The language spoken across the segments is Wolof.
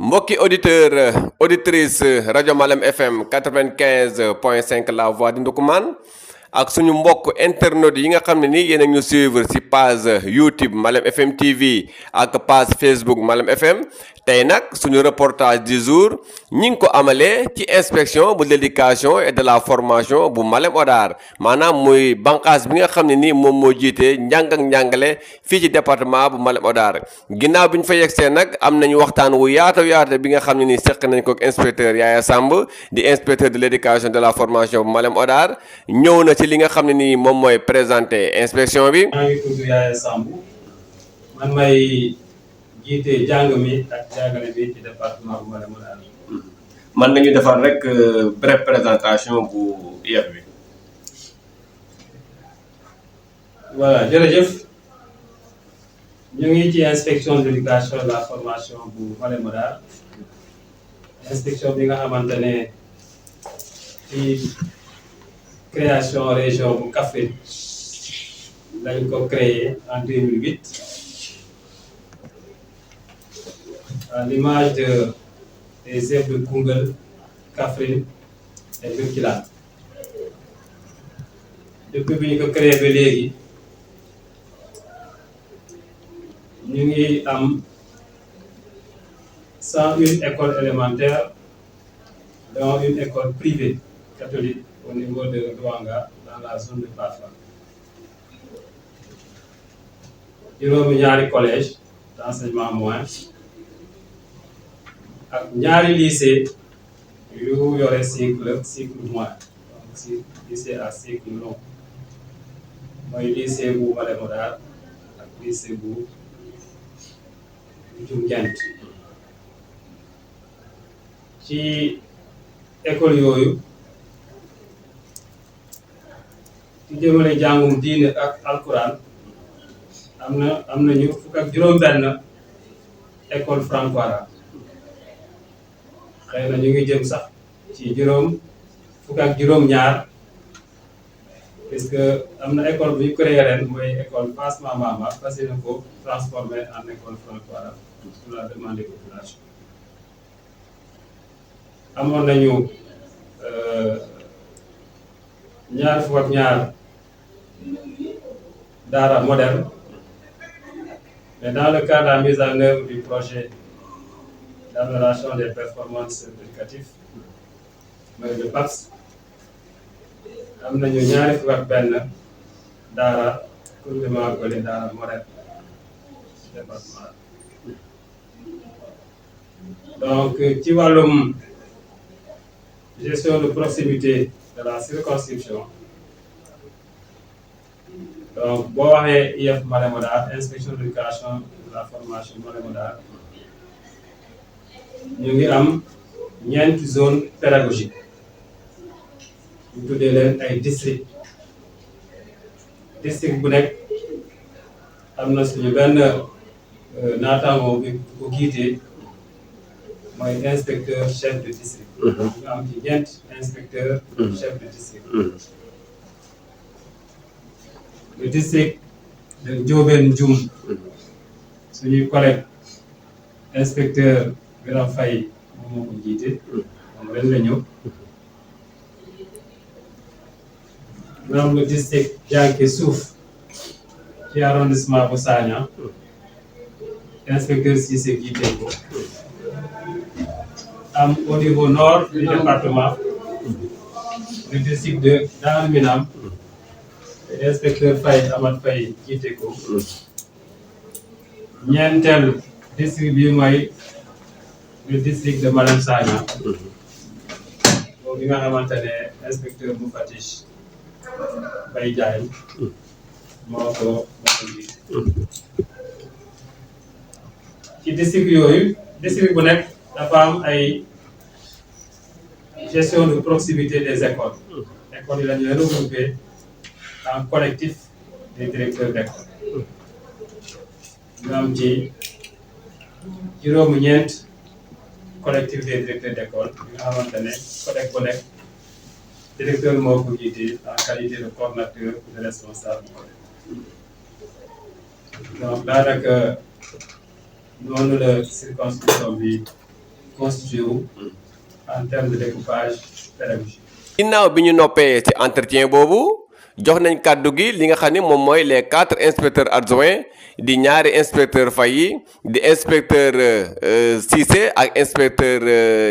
mbokki auditeur auditrice rajo Malem FM 95.5 la voix di Ndoukoumane ak suñu mbokk internautes yi nga xam ne nii yéen a ñu suivre ci page YouTube Malem FM TV ak page Facebook Malem FM tey nag suñu reportage du jour ñi ngi ko amalee ci inspection bu l'éducation et de la formation bu Malem Hodar maanaam muy bànqaas bi nga xam ne nii moom moo jiite njàng ak njàngale fii ci département bu Malem Hodar ginnaaw bi ñu fa yegsee nag am nañu waxtaan wu yaatu bi nga xam ne nii seq nañ ko ak inspecteur Yaya Samb di inspecteur de l'éducation de la formation bu Malem Hodar ñëw na ci li nga xam ne nii moom mooy présenter inspection bi. maa ngi tudd Yaya Samb man may jiite jàng mi ak jàngale bi ci département bu Malem Hodar. man nañu defar rek brève présentation bu IEF bi. voilà jërëjëf ñu ngi ci inspection de l'éducation et de la formation bu Malem Hodar inspection bi nga xamante ne ci création région bu Kaffrine lañ ko créé en 2008 à l'image des chefs de Koungheul, Kaffrine et Birkelane. Depuis bi ñu ko créé ba léegi ñu ngi am 101 écoles élémentaires dont une école privée catholique au niveau de Douanga dans la zone de Pafa. juróomi ñaari collège d'enseignement moyen ak ñaari lycée yu yore cycle moyen donc si lycée à cycle long mooy lycée bu Malem Hodar ak lycée bu Dioum ci école yooyu ci jëmale jàngum diine ak alquran am nañu fukk ak juróom-benn école franco-arabe xëy na ñu ngi jëm sax ci fukk ak juróom-ñaar puisque am na école bu ñu créé ren mooy école Fass Mambamba fas yéene ko transformé en école franco-arabe sur la demande des populations. amoon nañu ñaar fukk ak ñaar daara moderne mais dans le cadre de la mise en œuvre du projet d'amélioration des performances éducatives mooy le PAPS am nañu ñaari fukk ak benn daara pour ñu màggale daara moderne département donc ci wàllum gestion de proximité de la circonscription donc boo waxee IEF Malem Hodar inspection de l'éducation de la formation Malem Hodar ñu ngi am ñeenti zone pédagogique ñu tuddee leen ay district bu nekk am na suñu benn naataango bi ko jiite mooy inspecteur chef de district. ñu am ci ñeent inspecteur chef de district. le district de Ndiobène Dioum suñuy collègue inspecteur Biram Faye moom moo ko jiite moom ren la ñëw. ñu am le district Dianké Suuf ci arrondissement bu Sagna inspecteur Cissé jiite ko. am au niveau nord du département le district de Darou Minam inspecteur Faye Amad Faye jiite ko. ñeenteel district bi mooy le district de Malem Sagna boobu bi nga xamante ne inspecteur bu Fatish Baye Diagne moo ko jiite. ci district yooyu district bu nekk dafa am ay gestion de proximité des écoles écoles yi la ñu regroupé en collectif des directeurs d'école ñu am ci juróom-ñeent collectif des directeurs d'école yi nga xamante ne collègue bu nekk directeur moo ko jiite en qualité de coordonnateur ou de responsable donc daanaka noonu la circonscription bi constitué wu en termes de découpage pédagogique. ginnaaw bi ñu noppee ci entretien boobu jox nañ kàddu gi li nga xam ni moom mooy les 4 inspecteurs adjoints di ñaari inspecteur Faye yi di inspecteur Cissé ak inspecteur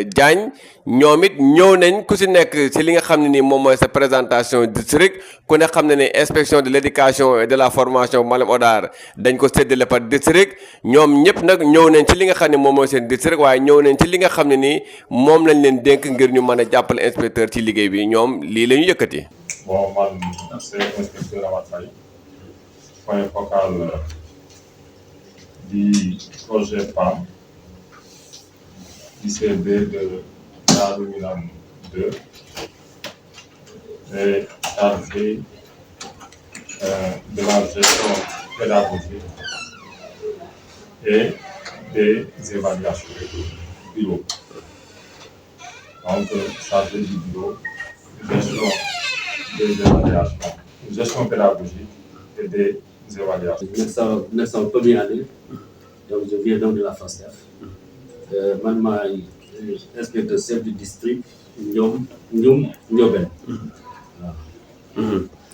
Diagne ñoom it ñëw nañ ku si nekk ci li nga xam ne ni moom mooy sa présentation district ku ne xam ne ni inspection de l'éducation et de la formation Malem Hodar dañ ko séddale par district ñoom ñëpp nag ñëw nañ ci li nga xam ne moom mooy seen district waaye ñëw nañ ci li nga xam ne ni moom lañ leen dénk ngir ñu mën a jàppale inspecteur ci liggéey bi ñoom lii la ñu yëkkati. Bon, man, c'est l'inspecteur Amath Faye, point focal du projet PAM, ICB de Darou Minam 2, et chargé de la gestion pédagogique et des évaluations du bureau. Donc, chargé du bureau, gestion des évaluations, gestion pédagogique et des évaluations. 901 année, donc je viens donc de la FASTEF. Man maay inspecteur chef du district Ndioum Ndiobène. waaw.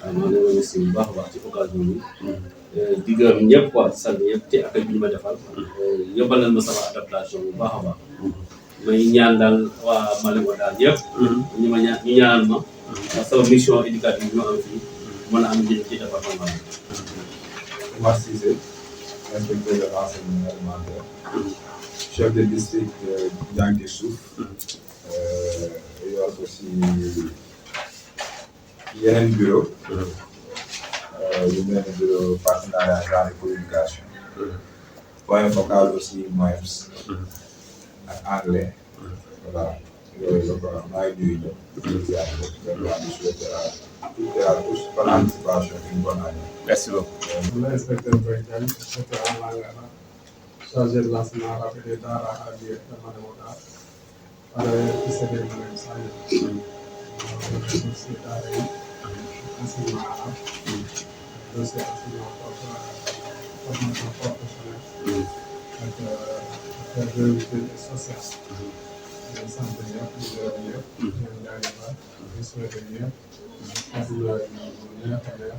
waaw maa ngi leen di bu baax a baax ci occasion bi. di gërëm ñëpp quoi sant ñëpp te accueil bi ñu ma defal. yóbbalal ma sama adaptation bu baax a baax. may ñaan daal waa Malem Hodar yëpp. ñu ñaanal ma. parce que mission éducative ñu am fii mën a am njëriñ ci département bi. Oumar Cissé, inspecteur de l'enseignement élémentaire, chef de district Ndianké Souf, yor aussi yeneen bureau yu mel ne bureau partenariat grande communication, point focal aussi MOEPS ak anglais, voilà. Yooyu la quoi maa ngi nuyu ñëpp di ziar vraiment di souhaiter à tous par anticipation une bonne année. Merci beaucoup. L'inspecteur Boy Diagne, inspecteur en langue arabe, chargé de l'enseignement arabe et des daara arabiya de Malem Hodar, par ailleurs ICB Malem Sane, dossier daara yi, enseignement arabe, dossier enseignement formation professionnelle, ak affaire de l'utilité sociale. di sant ñëpp di gërëm ñëpp. di leen jaajëfal di souhaiter ñëpp. alhamdulilah ñu neex a neex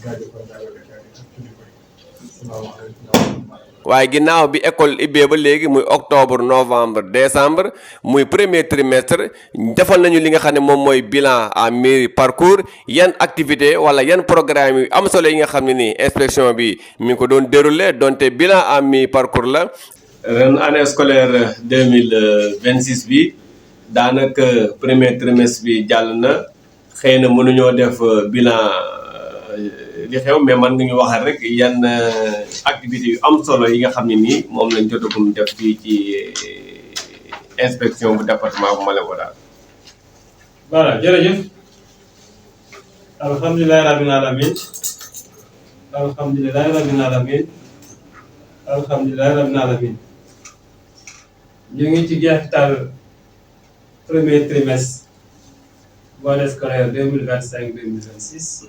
jaajëfal jàngalekat yi ak kilifa yi. salaamaaleykum. waaye ginnaaw bi école ibbee ba léegi muy octobre novembre décembre muy premier trimestre defal nañu li nga xam ne moom mooy bilan à mi-parcours yan activité wala yan programme yu am solo yi nga xam ne nii inspection bi mi ngi ko doon déroulé donte bilan à mi-parcours la. ren année scolaire 2026 bi daanaka premier trimestre bi jàll na xëy na mënuñoo def bilan li xew mais man nga ñu waxal rek yan activités yu am solo yi nga xam ne nii moom lañ jotagum def fii ci inspection bu département bu Malem Hodar. voilà jërëjëf alhamdulilah rabbil alamin alhamdulilah rabbil alamin alhamdulilah rabbil alamin ñu ngi ci jeexital premier trimestre année scolaire 2025-2026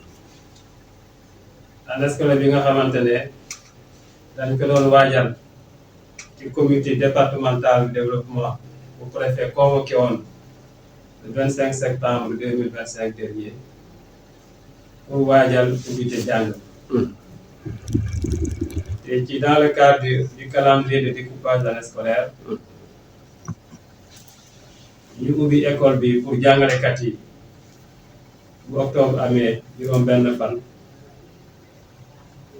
année scolaire bi nga xamante ne dañ ko doon waajal ci comité départemental de développement bu préfet convoqué woon le 25 septembre 2025 dernier pour waajal ubbite jàng et ci dans le cadre du calendrier de découpage de l'année scolaire ñu ubbi école bi pour jàngalekat yi bu octobre amee juróom benn fan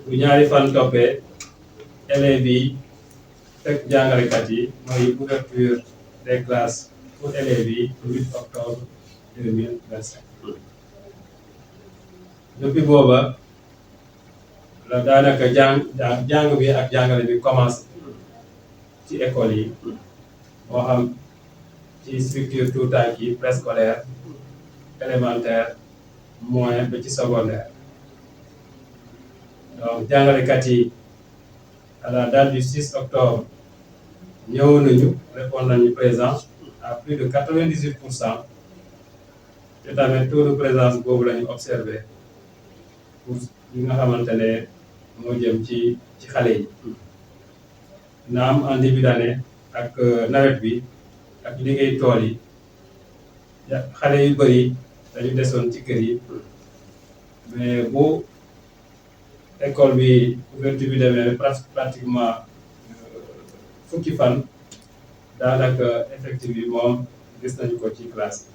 bu ñaari fan toppee élèves yi fekk jàngalekat yi mooy ouverture des classes pour élèves yi le 8 octobre 2025 depuis booba la daanaka jàng bi ak jàngale bi commencé ci école yi moo xam ci structure tout temps yi préscolaire élémentaire moyen ba ci secondaire donc jàngalekat yi à la date du 6 octobre ñëw nañu répondre nañu présent à plus de 98% te tamit taux de présence boobu la ñu observé pour li nga xamante ne moo jëm ci xale yi naam en début d'année ak nawet bi ak liggéey tool yi xale yu bëri dañu desoon ci kër yi mais bu école bi ouverture bi demee pratiquement fukki fan daanaka effectif bi moom gis nañu ko ci classe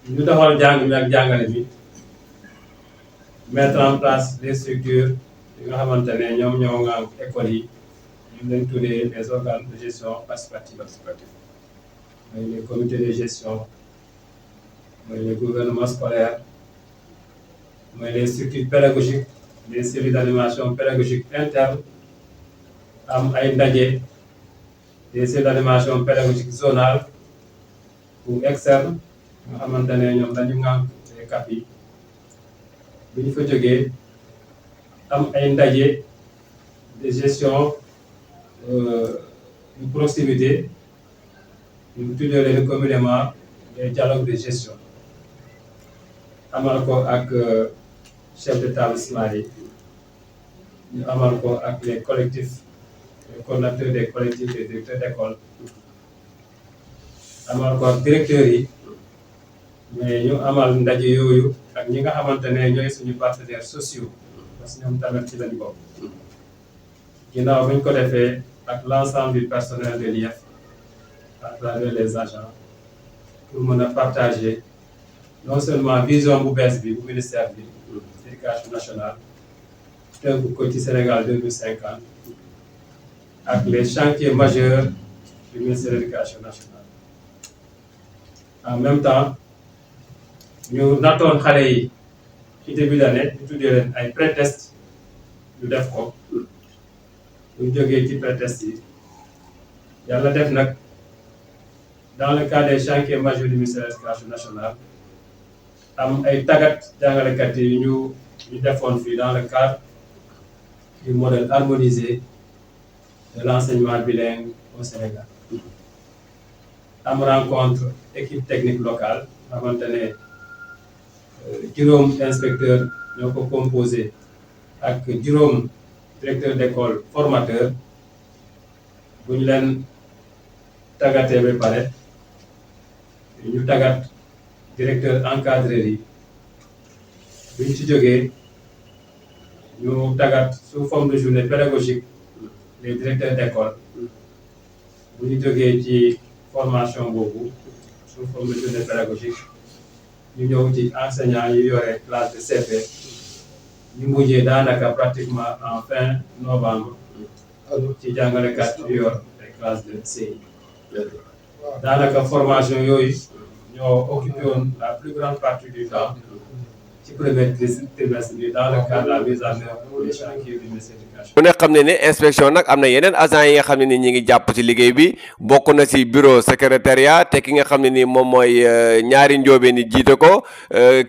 bi ñu doxal jàng mi ak jàngale bi mettre en place des structures yi nga xamante ne ñoom ñoo nga école yi ñu leen tuddee les organes de gestion participative mooy les comités de gestion mooy les gouvernements scolaires mooy les structures pédagogiques les cellules d'animation pédagogique interne am ay ndaje des cellules d'animation pédagogique zonale ou externe nga xamante ne ñoom dañu ŋànk les CAP yi bu ñu fa jógee am ay ndaje de gestion de proximité ñu tuddee leen communément les dialogues de gestion amal ko ak chef d'établissement yi ñu amal ko ak les collectifs les coordonnateurs des collectifs et directeurs d'école amal ko ak directeurs yi mais ñu amal ndaje yooyu ak ñi nga xamante ne ñooy suñu partenaires sociaux parce que ñoom tamit ci lañu bokk ginnaaw bi ñu ko defee ak l'ensemble du personnel de l'IEF à travers les agents pour mën a partager non seulement vision bu bees bi bu ministère bi éducation nationale tënk ko ci Sénégal 2050 ak les chantiers majeurs du ministère de l'éducation nationale en même temps ñu nattoon xale yi ci début d'année ñu tuddee leen ay pré-test ñu def ko ñu jógee ci pré-test yi yàlla def nag dans le cadre des chantiers majeurs du ministère de l'éducation nationale am ay tàggat jàngalekat yi ñu defoon fii dans le cadre du modèle harmonisé de l'enseignement bilingue au Sénégal am rencontre équipe technique locale xamante ne juróom inspecteur ñoo ko composé ak juróom directeur d'école formateur bu ñu leen tàggatee ba pare ñu tàggat directeur encadreur yi bu ñu ci jógee ñu tàggat sous forme de journée pédagogique les directeurs d'école bu ñu jógee ci formation boobu sous forme de journée pédagogique ñu ñëw ci enseignants yi yore classe de CP ñu mujjee daanaka pratiquement en fin novembre ci jàngalekat yu yor les classes de CI daanaka formation yooyu ñoo occupé woon la plus grande partie du temps ci premier trimestre bi dans le cadre de la mise en œuvre des chantiers du ministère de l'éducation. ku ne xam ne ni inspection nag am na yeneen agents yi nga xam ne ni ñi ngi jàpp ci liggéey bi bokk na ci bureau secrétariat te ki nga xam ne ni moom mooy ñaari njóobeen ni jiite ko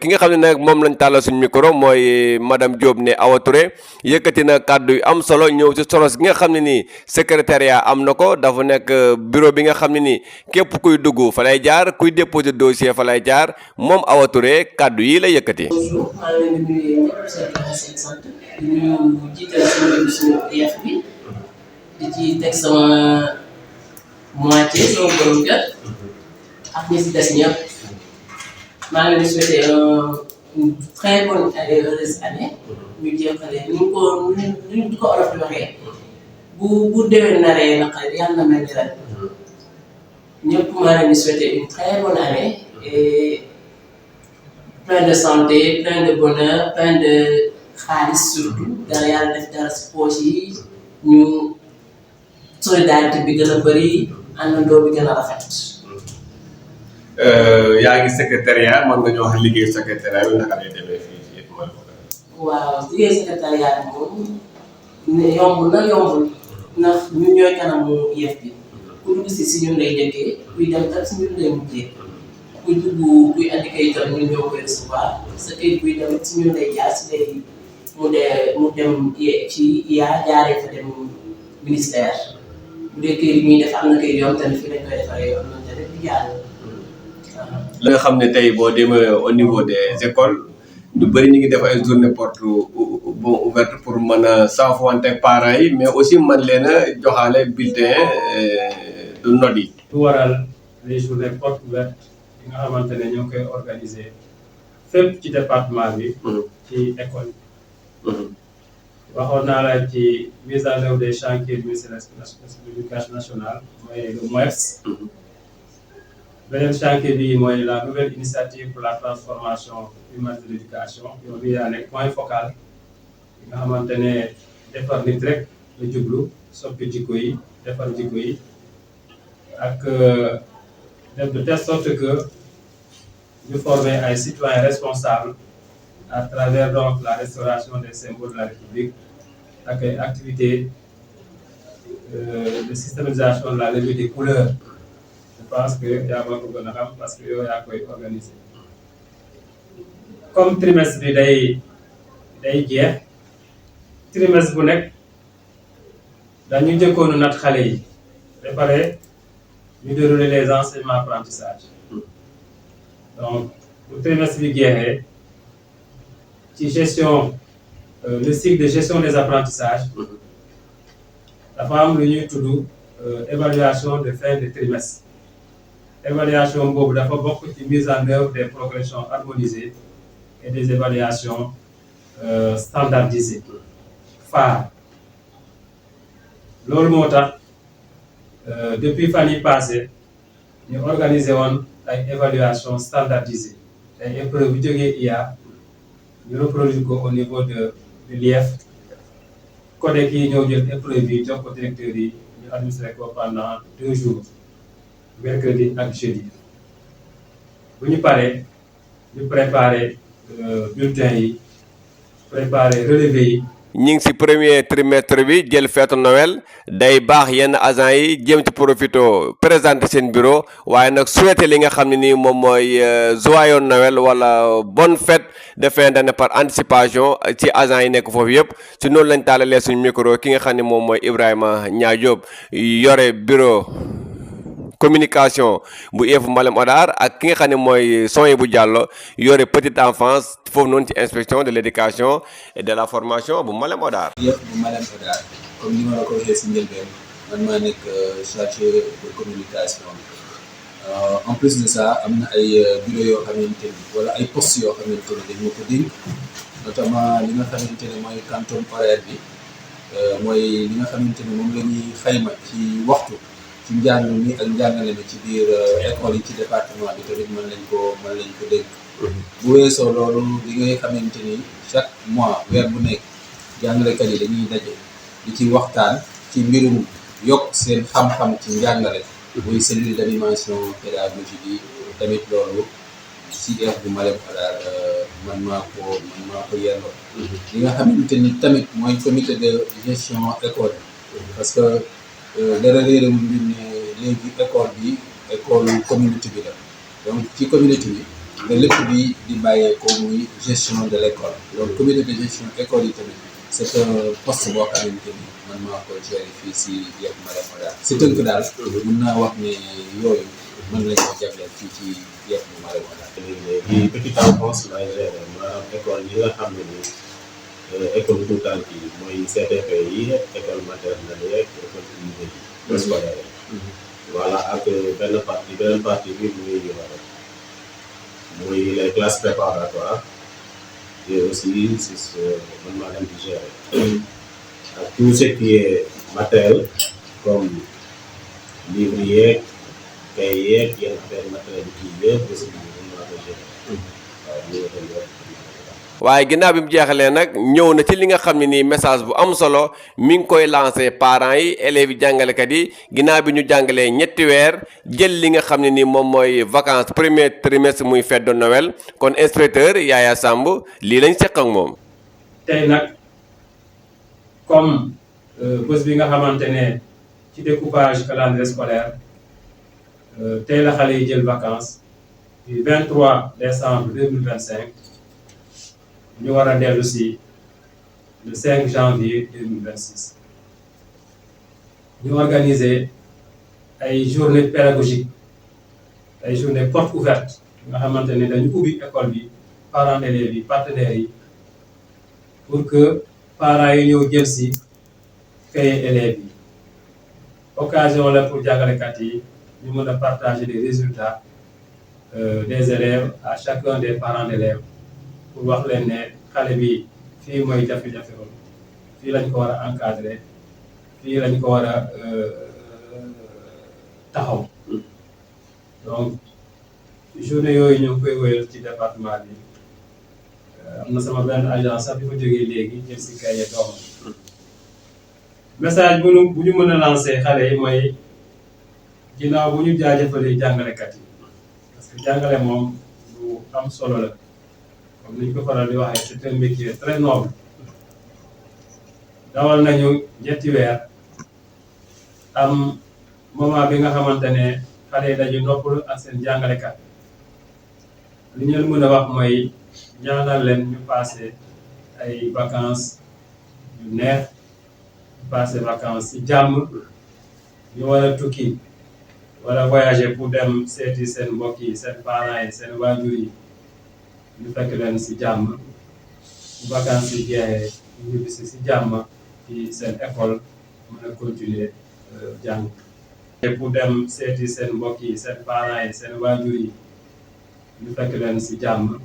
ki nga xam ne nag moom lañ tàllal suñu micro mooy madame Diop ne Awa Touré yëkkati na kàddu yu am solo ñëw ci solos gi nga xam ne ni secrétariat am na ko dafa nekk bureau bi nga xam ne ni képp kuy dugg fa lay jaar kuy déposer dossier fa lay jaar moom Awa Touré kàddu yi la yëkkati. bonjour maa ngi leen di nuyu ñëpp seen tur seen sant di nuyu jiital suñu IEF bi di ci teg sama moitié sama borom kër ak ñi si des ñëpp maa ngi leen di souhaiter une très bonne et heureuse année ñu jeexale ñu ko olof di waxee bu déwén naree naqari yàlla na mel ni ren ñëpp maa leen di souhaiter une très bonne année et plein de santé, plein de bonheur, plein de xaalis surtout dara yàlla def dara si poche yi ñu solidarité bi gën a bëri àndandoo bi gën a rafet. yaa ngi secrétariat mën nga ñoo wax liggéey secrétariat bi naka lay demee fii ci yëpp mooy waaw liggéey secrétariat bi moom yombul na yombul ndax ñun ñooy kanamu IEF bi ku dugg si ñun lay njëkkee kuy dem tam si ñun lay mujjee. kuy dugg kuy andi kayitam ñun ñoo koy recevoir sa kayit buy dem ci ñun lay jaar si lay mu dem ci IA jaaree fa dem ministère bu dee kayit yi ñuy def am na kayit yoon tamit fii lañ koy defaree yoon nañ tamit di jaar. la nga xam ne tey boo demee au niveau des écoles ñu bëri ñu ngi def ay journée porte ouverte pour mën a saafowante parents yi mais aussi man leen a joxaale bulletin notes yi. lu waral les journées portes ouvertes yi nga xamante ne ñoo ngi koy organiser fépp ci département bi. ci école yi. waxoon naa la ci mise en œuvre des chantiers du ministère de l'éducation nationale mooy le MOEPS. beneen chantier bi mooy la nouvelle initiative pour la transformation humaine de l'éducation yow mii yaa nekk point focal yi nga xamante ne defar nit rek la jublu soppi jikko yi defar jikko yi ak def de telle sorte que ñu former ay citoyens responsables à travers donc la restauration des symboles de la République ak ay activités de systématisation de la levée des couleurs. Je pense que yaa ma ko gën a xam parce que yow yaa koy organiser comme trimestre bi day jeex trimestre bu nekk dañu njëkkoon nat xale yi ba pare ñu dérouler les enseignements apprentissages donc bu trimestre bi jeexee ci gestion le cycle de gestion des apprentissages dafa am lu ñuy tudd évaluation de fin de trimestre. Évaluation boobu dafa bokk ci mise en œuvre des progressions harmonisées et des évaluations standardisées phares loolu moo tax depuis fan yi passé ñu organiser woon ay évaluations standardisées ay épreuves yu jógee IA ñu reproduire ko au niveau de l'IEF codec yi ñëw jël épreuve yi jox ko directeurs yi ñu administré ko pendant 2 jours. mercredi ak jeudi bu ñu paree ñu préparer bulletins yi préparer relevé yi. ñi ngi ci premier trimestre bi jël feetu Noël day baax yenn agents yi jéem ci profito présenter seen bureau waaye nag souhaiter li nga xam ne nii moom mooy joyeux Noël wala bonne fête de fin d'année par anticipation ci agents yi nekk foofu yëpp ci noonu lañ taalalee suñu micro ki nga xam ne moom mooy Ibrahima Niang Diop yore bureau communication bu IEF Malem Hodar ak ki nga xam ne mooy Sohaibou Diallo yore petite enfance foofu noonu ci inspection de l'éducation et de la formation bu Malem Hodar. IEF bu Malem Hodar comme ni ma la ko waxee si njëlbeen man maa nekk chargé de communication en plus de ça am na ay bureau yoo xamante ni wala ay postes yoo xamante ni dañ ma ko dénk notamment li nga xamante ne mooy quantum horaire bi mooy li nga xamante ni moom la ñuy xayma ci waxtu. ci njàng mi ak njàngale mi ci biir école yi ci département bi tamit mën lañ ko dégg bu weesoo loolu li ngay xamante ni chaque mois weer bu nekk jàngalekat yi dañuy daje di ci waxtaan ci mbirum yokk seen xam-xam ci njàngale muy cellule d'animation pédagogique yi tamit loolu ci IEF bu Malem Hodar man maa ko yelloo li nga xamante ni tamit mooy comité de gestion école parce que dara réeréwul mbir ne léegi école bi école communauté bi la donc ci communauté bi nga lépp bi di bàyyee ko muy gestion de l'école donc comité de gestion école yi tamit c'est un poste boo xamante ni man maa ko gérer fii si IEF Malem Hodar si tënk daal mën naa wax ne yooyu mën lañ ko jagleel fii ci IEF bu Malem Hodar. léegi petite enfance laay gérer maanaam école yi nga xam ne nii école tout temps yi mooy CTP yi école maternelle yeeg école privée yi scolaire voilà ak beneen partie bi muy les classes préparatoires et aussi si man maa leen di gérer ak tout ce qui est matériel comme livre yeeg kay yeeg yenn affaire matériel kii yëpp aussi man maa koy gérer waaw waaye ginnaaw bi mu jeexalee nag ñëw na ci li nga xam ne nii message bu am solo mi ngi koy lancé parents yi élèves yi jàngalekat yi ginnaaw bi ñu jàngalee ñetti weer jël li nga xam ne nii moom mooy vacances premier trimestre muy fête de Noël kon inspecteur Yaya Samb lii lañ seq ak moom. tey nag comme bés bi nga xamante ne ci découpage calendrier scolaire tey la xale yi jël vacances du 23 décembre 2025. ñu war a dellu si le 5 janvier 2026 ñu organiser ay journée pédagogique ay journée porte ouverte nga xamante ne dañu ubbi école bi parents d'élèves yi partenaires yi pour que parents yi ñëw jël si cahier élèves yi occasion la pour jàngalekat yi ñu mën a partager les résultats des élèves à chacun des parents d'élèves pour wax leen ne xale bi fii mooy jafe-jafe woon fii lañ ko war a encadrer fii lañ ko war a taxaw donc journée yooyu ñu ngi koy wéyal ci département bi am na sama benn agence sax bi fa jógee léegi jël si kaye doomam message bu ñu mën a lancer xale yi mooy ginnaaw bu ñu jaajëfalee jàngalekat yi parce que jàngale moom lu am solo la comme ni ñu ko faral di waxee c'est un métier très noble dawal nañu ñetti weer am moment bi nga xamante ne xale yi dañu noppalu ak seen jàngalekat li ñu leen mën a wax mooy ñaanal leen ñu passé ay vacances yu neex ñu passé vacances ci jàmm ñu war a tukki wala voyager pour dem seeti seen mbokk yi seen parents yi seen waajur yi ñu fekk leen ci jàmm bu vacances yi jeexee ñu ñibbisi ci jàmm ci seen école mën a continuer jàng pour dem seeti seen mbokk yi seen parents yi seen waajur yi ñu fekk leen ci jàmm bu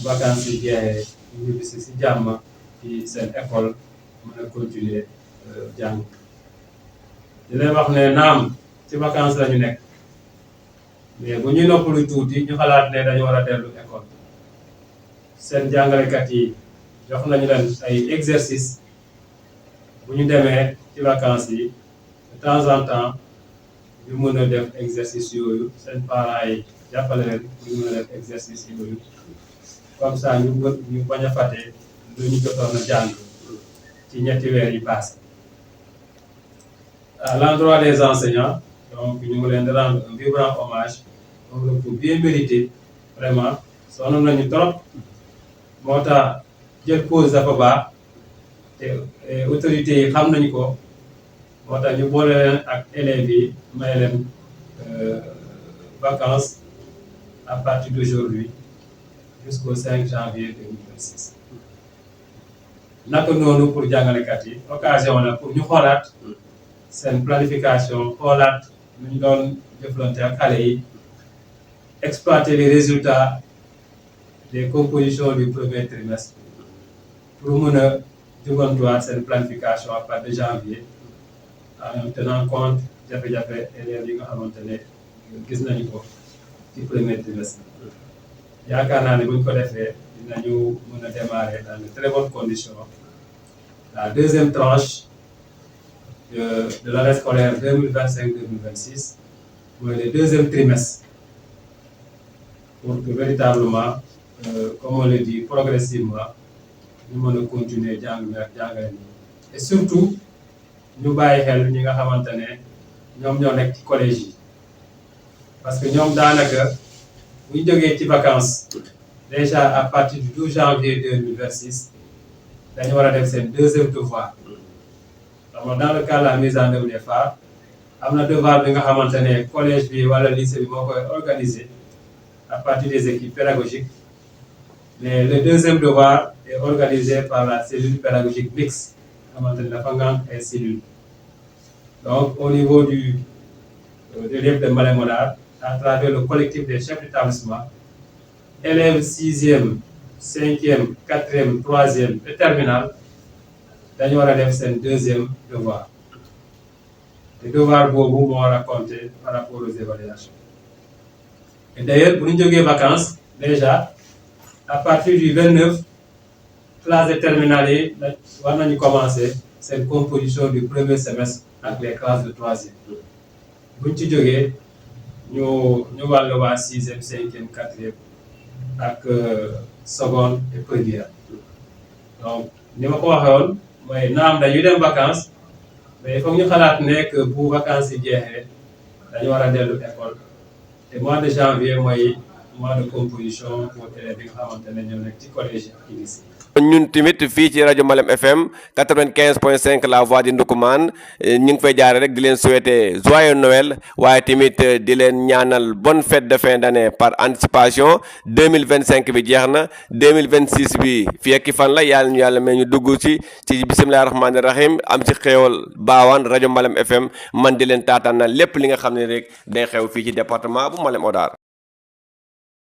vacances yi jeexee ñu ñibbisi ci jàmm ci seen école mën a continuer jàng di leen wax ne naam ci vacances la ñu nekk mais bu ñuy noppalu tuuti ñu xalaat ne dañu war a dellu école seen jàngalekat yi jox nañu leen ay exercices bu ñu demee ci vacances yi de temps en temps ñu mën a def exercice yooyu seen parents yi jàppale leen pour ñu mën a def exercice yooyu comme ça ñu bañ a fàtte lu ñu jotoon a jàng ci ñetti weer yi passé à l'endroit des enseignants donc ñu ngi leen di rendre un vibrant hommage un repos bien mérité vraiment sonn nañu trop moo tax jël pause dafa baax te autorités yi xam nañu ko moo tax ñu boole leen ak élèves yi may leen vacances à partir d'aujourd'hui jusqu'au 5 janvier 2026 naka noonu pour jàngalekat yi occasion la pour ñu xoolaat seen planification xoolaat nu ñu doon jëflante ak xale yi exploiter les résultats des compositions du premier trimestre pour mën a jubantuwaat seen planification à partir de janvier en tenant compte jafe-jafe élèves yi nga xamante ne gis nañu ko ci premier trimestre yaakaar naa ne bu ñu ko defee dinañu mën a démarrer dans de très bonnes conditions la deuxième tranche de l'année scolaire 2025-2026 mooy le deuxième trimestre pour que véritablement comme on le dit progressivement ñu mën a continuer jàng mi ak jàngale mi et surtout ñu bàyyi xel ñi nga xamante ne ñoom ñoo nekk ci collège yi parce que ñoom daanaka bu ñu jógee ci vacances déjà à partir du 12 janvier 2026 dañu war a def seen deuxième devoir donc dans le cas de la mise en œuvre des phares am na devoir bi nga xamante ne collège bi wala lycée bi moo koy organiser à partir des équipes pédagogiques mais le deuxième devoir est organisé par la cellule pédagogique mixte xamante ne dafa ngànk ay cellules donc au niveau de l'IEF de Malem Hodar à travers le collectif des chefs d'établissement élèves 6e 5e 4e 3e et terminale dañu war a def seen deuxième devoir te devoir boobu moo war a compter par rapport aux évaluations et d'ailleurs bu ñu jógee vacances déjà à partir du 29 classe de terminale yi war nañu commencer seen composition du premier semestre ak les classes de troisième bu ñu ci jógee ñu wàllu waa 6e 5e 4e ak seconde et première donc ni ma ko waxee woon mooy naam dañuy dem vacances mais il faut ñu xalaat ne que bu vacances yi jeexee dañu war a dellu école te mois de janvier mooy mois de composition pour élèves yi nga xamante ne ñoo nekk ci collège ak lycée ñun tamit fii ci rajo Malem FM 95.5 la voix di Ndoukoumane ñu ngi fay jaare rek di leen souhaiter joyeux Noël waaye tamit di leen ñaanal bonne fête de fin d'année par anticipation 2025 bi jeex na 2026 bi fii ak fan la yàlla ñu yàlla mais ñu dugg ci bisimilah rahmaani rahim am ci xéewal baawaan rajo Malem FM man di leen taataan na lépp li nga xam ne rek day xew fii ci département bu Malem Hodar.